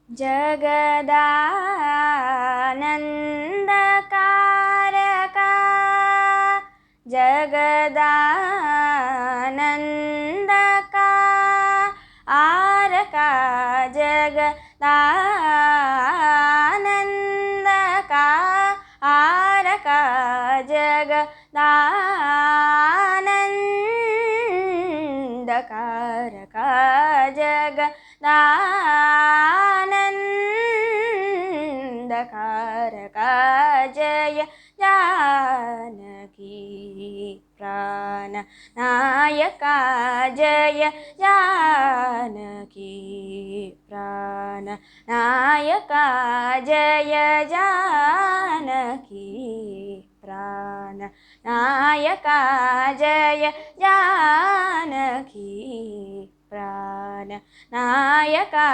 जगदानन्दकारका जगदानन्दका आरका जगदानन्दका आरका जगदानन्दकारका जगदानन्दकारका जय जानकी प्राणनायका जय जानकी प्राणनायका जय जानकी प्राणनायका जय जानकी प्राणनायका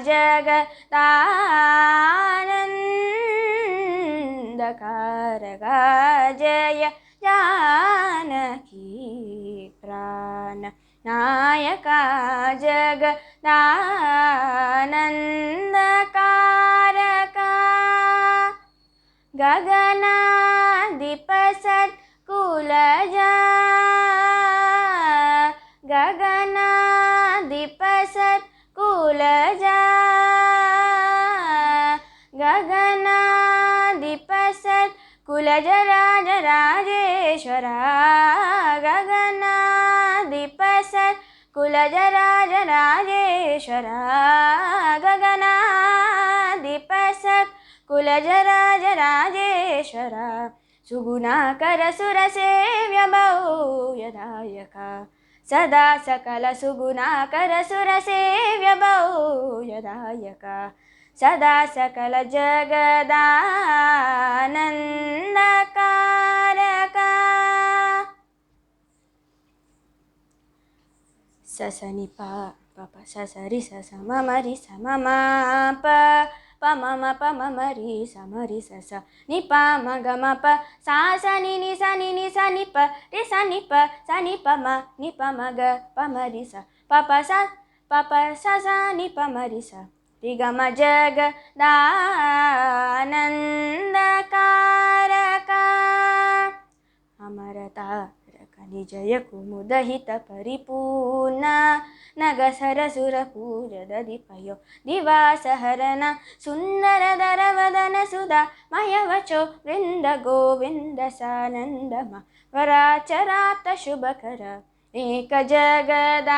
जगदानन्दकारका जय जानकी प्राणनायका जगदानन्दकारका गगनाधिपसत्कुलजा गगनाधिपसत्कुलजा गगनाधिपसत्कुलजा राजराजेश्वरा गगनाधिपसत्कुलजा राजराजेश्वरा गगनाधिपसत्कुलजा राजराजेश्वरा सुगुणाकर सुरसेव्य बहुयदायका सदा सकल सुगुणाकर सुरसेव्य बहुयदायका सदा सकल जगदानन्दकारका ससनि प प ससरि सस ममरि स मम प प मम प ममरि स मरि सस नि प म ग म प सा स नि नि स नि नि स नि प रि स नि प स नि प म नि प म ग प म रि स प प स स नि प म रि स रि ग म जगदानन्दकारका अमरतारक निजय कुमुदहित परिपूर्ण नगसरसुरपूजदधिपयो दिवासहरन सुन्दरधरवदन सुधा मयवचो वृन्द गोविन्द सानन्दम वराचराप्त शुभकर एक जगदानन्दकारक